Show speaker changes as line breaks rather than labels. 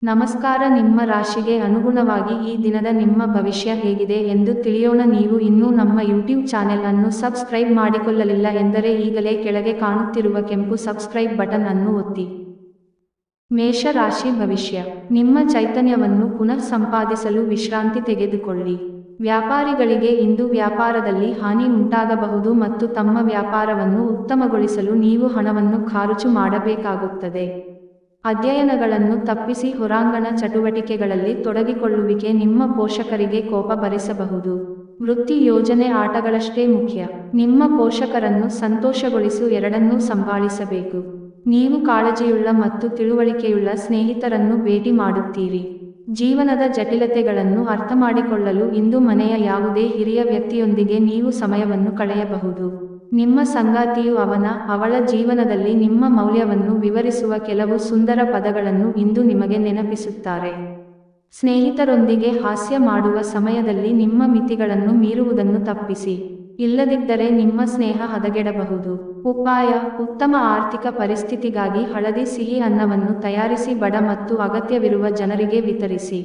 ನಮಸ್ಕಾರ. ನಿಮ್ಮ ರಾಶಿಗೆ ಅನುಗುಣವಾಗಿ ಈ ದಿನದ ನಿಮ್ಮ ಭವಿಷ್ಯ ಹೇಗಿದೆ ಎಂದು ತಿಳಿಯೋಣ. ನೀವು ಇನ್ನೂ ನಮ್ಮ ಯೂಟ್ಯೂಬ್ ಚಾನೆಲ್ ಅನ್ನು ಸಬ್ಸ್ಕ್ರೈಬ್ ಮಾಡಿಕೊಳ್ಳಲಿಲ್ಲ ಎಂದರೆ ಈಗಲೇ ಕೆಳಗೆ ಕಾಣುತ್ತಿರುವ ಕೆಂಪು ಸಬ್ಸ್ಕ್ರೈಬ್ ಬಟನ್ ಅನ್ನು ಒತ್ತಿ. ಮೇಷ ರಾಶಿ ಭವಿಷ್ಯ. ನಿಮ್ಮ ಚೈತನ್ಯವನ್ನು ಪುನಃ ಸಂಪಾದಿಸಲು ವಿಶ್ರಾಂತಿ ತೆಗೆದುಕೊಳ್ಳಿ. ವ್ಯಾಪಾರಿಗಳಿಗೆ ಇಂದು ವ್ಯಾಪಾರದಲ್ಲಿ ಹಾನಿ ಉಂಟಾಗಬಹುದು ಮತ್ತು ತಮ್ಮ ವ್ಯಾಪಾರವನ್ನು ಉತ್ತಮಗೊಳಿಸಲು ನೀವು ಹಣವನ್ನು ಖರ್ಚು ಮಾಡಬೇಕಾಗುತ್ತದೆ. ಅಧ್ಯಯನಗಳನ್ನು ತಪ್ಪಿಸಿ ಹೊರಾಂಗಣ ಚಟುವಟಿಕೆಗಳಲ್ಲಿ ತೊಡಗಿಕೊಳ್ಳುವಿಕೆ ನಿಮ್ಮ ಪೋಷಕರಿಗೆ ಕೋಪ ಬರಿಸಬಹುದು. ವೃತ್ತಿ ಯೋಜನೆ ಆಟಗಳಷ್ಟೇ ಮುಖ್ಯ. ನಿಮ್ಮ ಪೋಷಕರನ್ನು ಸಂತೋಷಗೊಳಿಸು, ಎರಡನ್ನೂ ಸಂಭಾಳಿಸಬೇಕು. ನೀವು ಕಾಳಜಿಯುಳ್ಳ ಮತ್ತು ತಿಳುವಳಿಕೆಯುಳ್ಳ ಸ್ನೇಹಿತರನ್ನು ಭೇಟಿ ಮಾಡುತ್ತೀರಿ. ಜೀವನದ ಜಟಿಲತೆಗಳನ್ನು ಅರ್ಥಮಾಡಿಕೊಳ್ಳಲು ಇಂದು ಮನೆಯ ಯಾವುದೇ ಹಿರಿಯ ವ್ಯಕ್ತಿಯೊಂದಿಗೆ ನೀವು ಸಮಯವನ್ನು ಕಳೆಯಬಹುದು. ನಿಮ್ಮ ಸಂಗಾತಿಯು ಅವಳ ಜೀವನದಲ್ಲಿ ನಿಮ್ಮ ಮೌಲ್ಯವನ್ನು ವಿವರಿಸುವ ಕೆಲವು ಸುಂದರ ಪದಗಳನ್ನು ಇಂದು ನಿಮಗೆ ನೆನಪಿಸುತ್ತಾರೆ. ಸ್ನೇಹಿತರೊಂದಿಗೆ ಹಾಸ್ಯ ಮಾಡುವ ಸಮಯದಲ್ಲಿ ನಿಮ್ಮ ಮಿತಿಗಳನ್ನು ಮೀರುವುದನ್ನು ತಪ್ಪಿಸಿ, ಇಲ್ಲದಿದ್ದರೆ ನಿಮ್ಮ ಸ್ನೇಹ ಹದಗೆಡಬಹುದು. ಉಪಾಯ: ಉತ್ತಮ ಆರ್ಥಿಕ ಪರಿಸ್ಥಿತಿಗಾಗಿ ಹಳದಿ ಸಿಹಿ ಅನ್ನವನ್ನು ತಯಾರಿಸಿ ಬಡ ಮತ್ತು ಅಗತ್ಯವಿರುವ ಜನರಿಗೆ ವಿತರಿಸಿ.